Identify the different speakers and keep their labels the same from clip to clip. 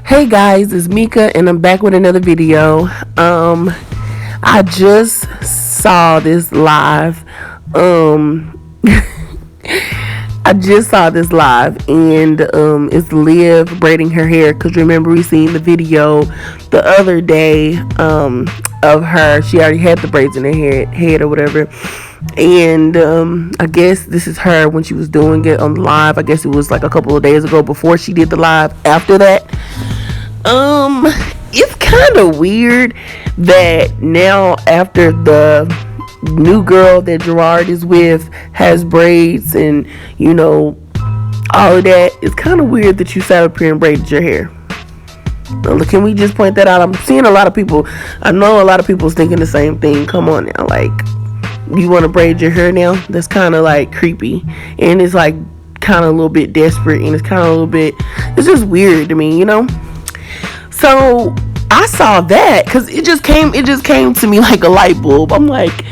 Speaker 1: Hey guys, it's Mika and I'm back with another video. I just saw this live. I just saw this live and it's Liv braiding her hair, because remember we seen the video the other day of her. She already had the braids in her head or whatever. And I guess this is her when she was doing it on the live. I guess it was like a couple of days ago before she did the live after that. It's kind of weird that now, after the new girl that Jarod is with has braids and all of that, it's kind of weird that you sat up here and braided your hair. Can we just point that out? I'm seeing a lot of people. I know a lot of people's thinking the same thing. Come on now, like, you want to braid your hair now? That's kind of like creepy, and it's like kind of a little bit desperate, and it's kind of a little bit. It's just weird to me, So I saw that because it just came to me like a light bulb. I'm like,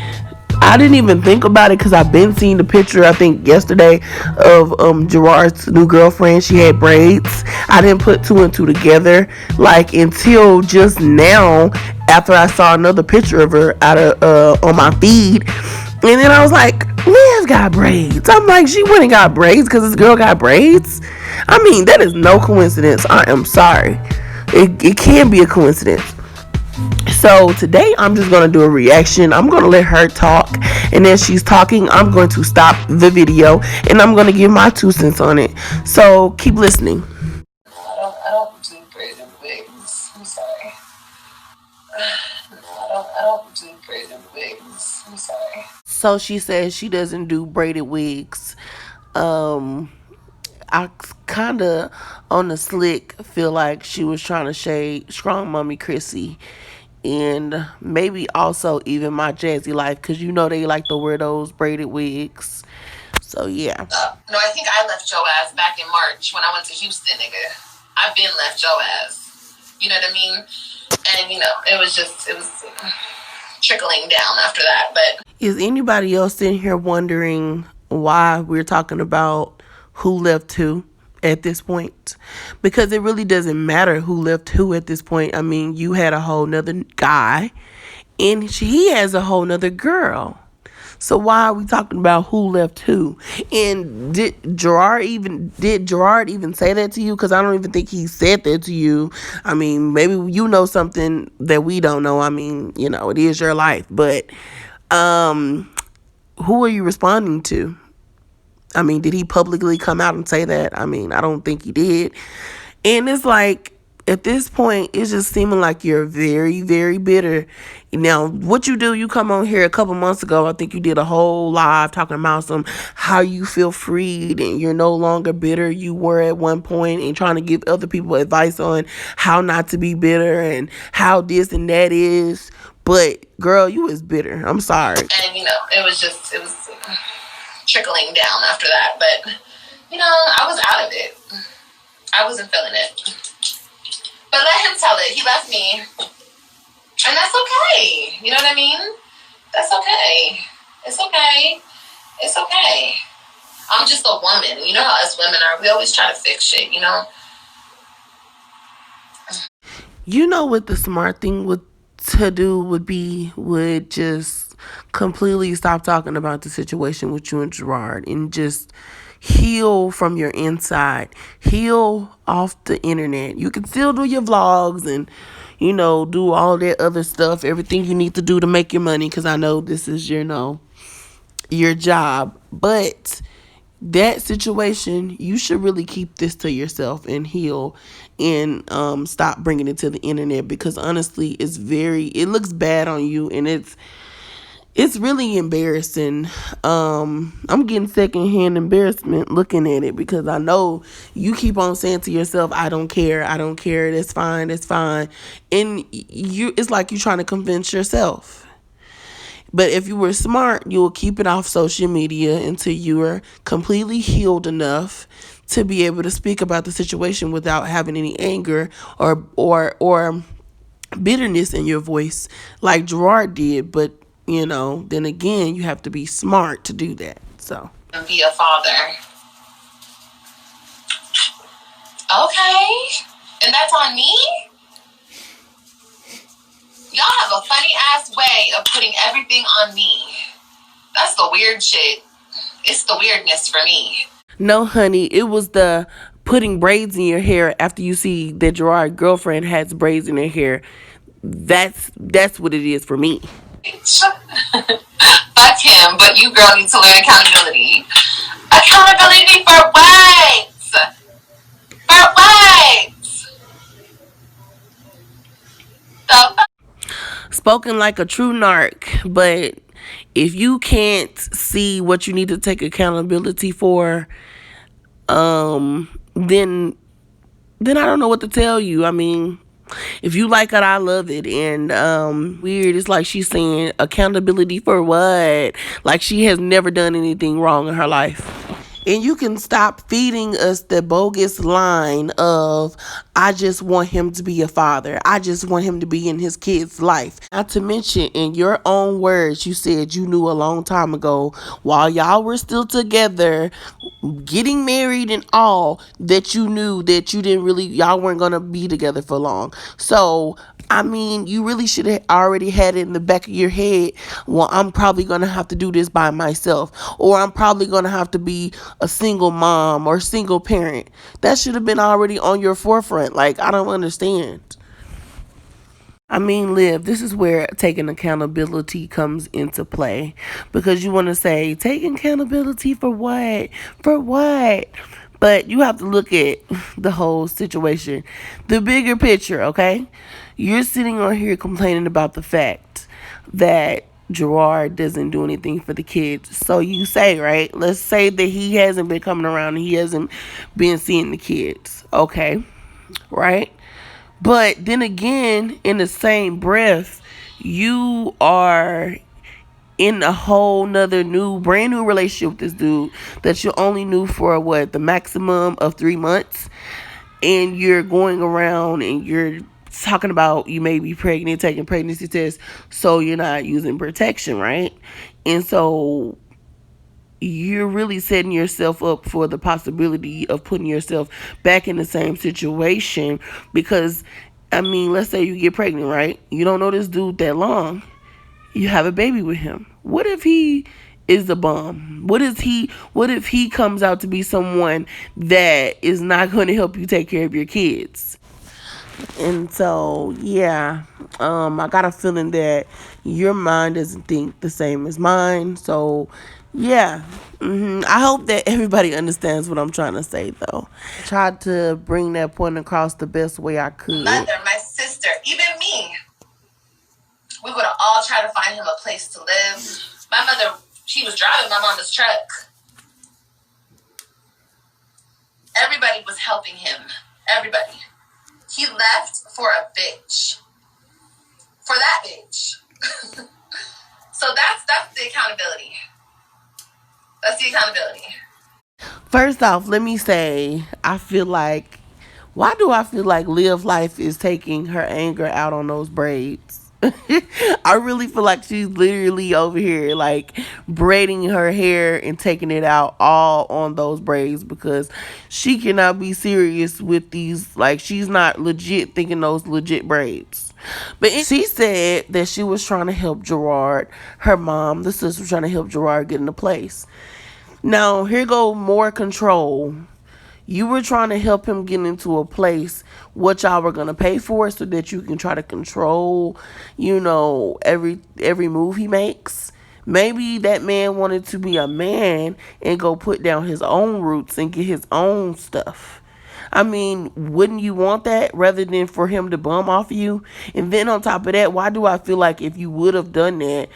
Speaker 1: I didn't even think about it because I've been seeing the picture, I think yesterday, of Gerard's new girlfriend. She had braids. I didn't put two and two together like until just now, after I saw another picture of her on my feed. And then I was like, Liz got braids. I'm like, she went and got braids because this girl got braids? I mean, that is no coincidence. I am sorry. It can be a coincidence. So today I'm just going to do a reaction. I'm going to let her talk, and as she's talking, I'm going to stop the video and I'm going to give my 2 cents on it. So keep listening.
Speaker 2: I don't do braided wigs. I'm sorry. I don't do braided wigs. I'm sorry.
Speaker 1: So she says she doesn't do braided wigs. I kind of, on the slick, feel like she was trying to shade Strong Mommy Chrissy, and maybe also even my Jazzy Life, because they like to wear those braided wigs. So yeah.
Speaker 2: No, I think I left your ass back in March when I went to Houston, nigga. I've been left your ass. You know what I mean? And it was trickling down after that. But
Speaker 1: is anybody else in here wondering why we're talking about who left who at this point? Because it really doesn't matter who left who at this point. I mean, you had a whole nother guy and he has a whole nother girl. So why are we talking about who left who? And did Gerard even say that to you? Because I don't even think he said that to you. I mean, maybe you know something that we don't know. I mean, it is your life. But who are you responding to? I mean, did he publicly come out and say that? I mean, I don't think he did. And it's like, at this point, it's just seeming like you're very, very bitter. Now, what you do, you come on here a couple months ago, I think you did a whole live talking about how you feel freed and you're no longer bitter you were at one point, and trying to give other people advice on how not to be bitter and how this and that is. But, girl, you was bitter. I'm sorry.
Speaker 2: And, it was trickling down after that. But, I was out of it. I wasn't feeling it. But let him tell it. He left me. And that's okay. You know what I mean? That's okay. It's okay. It's okay. I'm just a woman. You know how us women are. We always try to fix shit,
Speaker 1: What the smart thing to do would just completely stop talking about the situation with you and Gerard and just heal from your inside. Heal off the internet. You can still do your vlogs and do all that other stuff, everything you need to do to make your money, because I know this is your job. But that situation, you should really keep this to yourself and heal, and stop bringing it to the internet, because honestly, it looks bad on you, and it's really embarrassing. I'm getting secondhand embarrassment looking at it, because I know you keep on saying to yourself, I don't care, that's fine, and it's like you're trying to convince yourself. But if you were smart, you will keep it off social media until you are completely healed enough to be able to speak about the situation without having any anger or bitterness in your voice like Gerard did. But then again, you have to be smart to do that. So
Speaker 2: be a father. Okay. And that's on me? Y'all have a funny ass way of putting everything on me. That's the weird shit. It's the weirdness for me.
Speaker 1: No, honey, it was the putting braids in your hair after you see that Gerard's girlfriend has braids in her hair. That's what it is for me.
Speaker 2: Fuck him, but you girl need to learn accountability. Accountability for what? For what? The fuck?
Speaker 1: Spoken like a true narc, but if you can't see what you need to take accountability for, then I don't know what to tell you. I mean, if you like it, I love it. And weird, it's like she's saying accountability for what? Like she has never done anything wrong in her life. And you can stop feeding us the bogus line of, I just want him to be a father. I just want him to be in his kid's life. Not to mention, in your own words, you said you knew a long time ago, while y'all were still together, getting married and all, that you knew that you didn't really, y'all weren't going to be together for long. So, I mean, you really should have already had it in the back of your head. Well, I'm probably going to have to do this by myself, or I'm probably going to have to be a single mom or single parent. That should have been already on your forefront. Like, I don't understand. I mean, Liv, this is where taking accountability comes into play, because you want to say, taking accountability for what? For what? But you have to look at the whole situation, the bigger picture, okay? You're sitting on here complaining about the fact that Gerard doesn't do anything for the kids. So you say, right? Let's say that he hasn't been coming around and he hasn't been seeing the kids, okay? Right? But then again, in the same breath, you are in a whole nother brand new relationship with this dude that you only knew for what, the maximum of 3 months. And you're going around and you're talking about you may be pregnant, taking pregnancy tests, so you're not using protection, right? And so you're really setting yourself up for the possibility of putting yourself back in the same situation. Because, I mean, let's say you get pregnant, right? You don't know this dude that long. You have a baby with him. What if he is a bum? What if he comes out to be someone that is not going to help you take care of your kids? And so, yeah, I got a feeling that your mind doesn't think the same as mine. So, yeah, I hope that everybody understands what I'm trying to say, though. I tried to bring that point across the best way I could.
Speaker 2: Mother, my sister, even me. We would have all tried to find him a place to live. My mother, she was driving my mama's truck. Everybody was helping him. Everybody. He left for a bitch. For that bitch. So that's the accountability. That's the accountability.
Speaker 1: First off, let me say, why do I feel like Live Life is taking her anger out on those braids? I really feel like she's literally over here like braiding her hair and taking it out all on those braids, because she cannot be serious with these. Like, she's not legit thinking those legit braids. But she said that she was trying to help Gerard, her mom, the sister, was trying to help Gerard get into place. Now, here go more control. You were trying to help him get into a place what y'all were gonna pay for, so that you can try to control, every move he makes. Maybe that man wanted to be a man and go put down his own roots and get his own stuff. I mean, wouldn't you want that rather than for him to bum off you? And then on top of that, why do I feel like if you would have done that,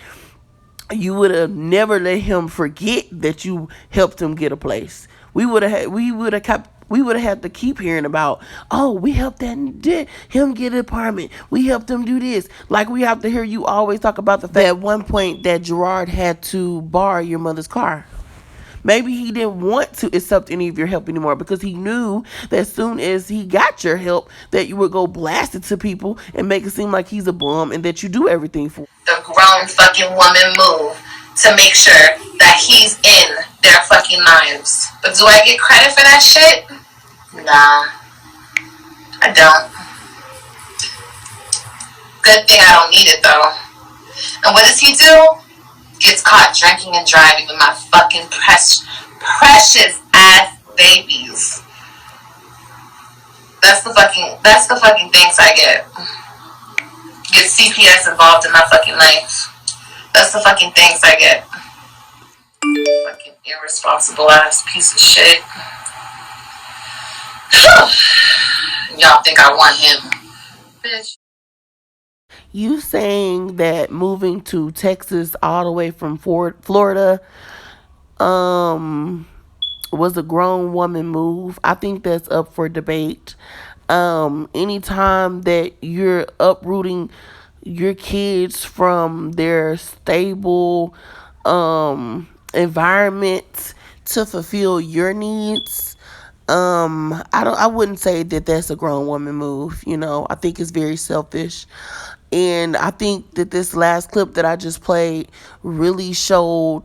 Speaker 1: you would have never let him forget that you helped him get a place? We would have had to keep hearing about, oh, we helped him get an apartment. We helped him do this. Like, we have to hear you always talk about the fact that at one point that Gerard had to borrow your mother's car. Maybe he didn't want to accept any of your help anymore, because he knew that as soon as he got your help, that you would go blast it to people and make it seem like he's a bum and that you do everything for him.
Speaker 2: The grown fucking woman move to make sure that he's in their fucking lives. But do I get credit for that shit? Nah. I don't. Good thing I don't need it though. And what does he do? Gets caught drinking and driving with my fucking precious ass babies. That's the fucking things I get. Get CPS involved in my fucking life. That's the fucking things I get. Fucking irresponsible ass piece of shit. Y'all think I want him. Bitch.
Speaker 1: You saying that moving to Texas all the way from Florida was a grown woman move. I think that's up for debate. Anytime that you're uprooting your kids from their stable environment to fulfill your needs, I wouldn't say that that's a grown woman move. I think it's very selfish. And I think that this last clip that I just played really showed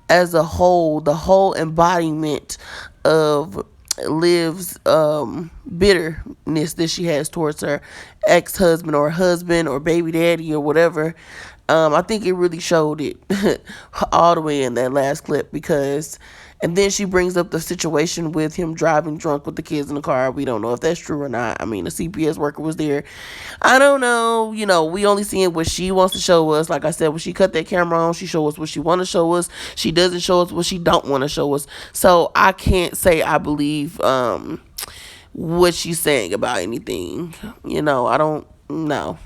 Speaker 1: as a whole, the whole embodiment of Liv's bitterness that she has towards her ex-husband or husband or baby daddy or whatever. I think it really showed it all the way in that last clip and then she brings up the situation with him driving drunk with the kids in the car. We don't know if that's true or not. I mean, the CPS worker was there. I don't know. We only seeing what she wants to show us. Like I said, when she cut that camera on, she show us what she want to show us. She doesn't show us what she don't want to show us. So I can't say I believe what she's saying about anything. I don't know.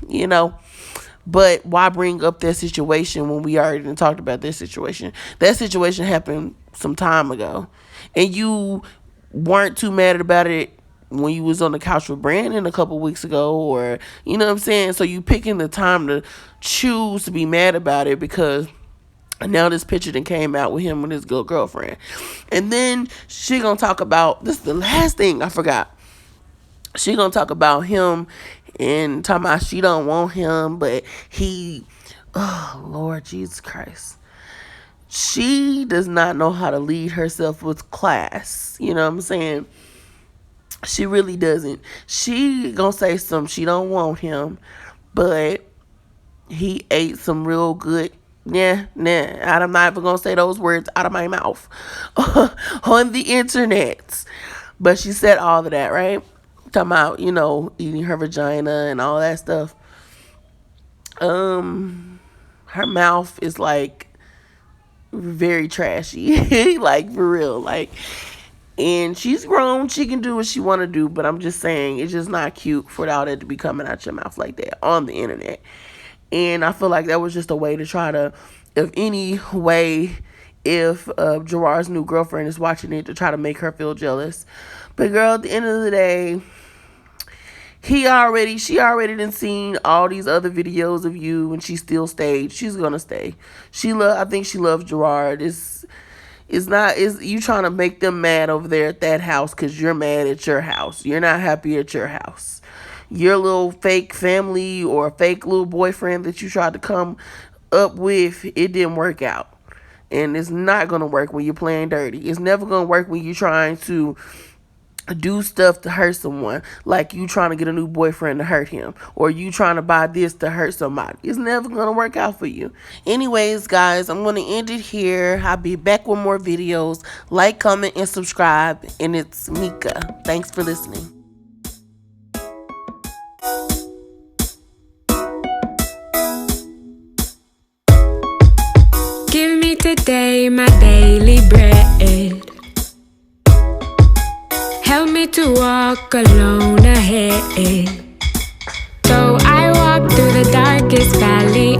Speaker 1: But why bring up that situation when we already talked about this situation? That situation happened some time ago. And you weren't too mad about it when you was on the couch with Brandon a couple weeks ago, or, you know what I'm saying? So you picking the time to choose to be mad about it because now this picture that came out with him and his good girlfriend. And then she gonna talk about, this is the last thing I forgot. She gonna talk about him and talking about she don't want him, but oh Lord Jesus Christ. She does not know how to lead herself with class. You know what I'm saying? She really doesn't. She gonna say she don't want him, but he ate some real good. Nah. I'm not even gonna say those words out of my mouth on the internet. But she said all of that, right? Talking about, eating her vagina and all that stuff. Her mouth is like very trashy. Like, for real. Like, and she's grown. She can do what she want to do. But I'm just saying, it's just not cute for all that to be coming out your mouth like that on the internet. And I feel like that was just a way to try to, if Jarrod's new girlfriend is watching it, to try to make her feel jealous. But girl, at the end of the day, she already done seen all these other videos of you, and she still stayed. She's gonna stay. I think she loves Jarod. Is you trying to make them mad over there at that house because you're mad at your house. You're not happy at your house. Your little fake family or fake little boyfriend that you tried to come up with, it didn't work out. And it's not gonna work when you're playing dirty. It's never gonna work when you're trying to do stuff to hurt someone, like you trying to get a new boyfriend to hurt him, or you trying to buy this to hurt somebody. It's never gonna work out for you. Anyways, guys, I'm gonna end it here. I'll be back with more videos. Like, comment, and subscribe. And it's Mika. Thanks for listening.
Speaker 3: Give me today my daily bread. Help me to walk alone ahead. Though I walk through the darkest valley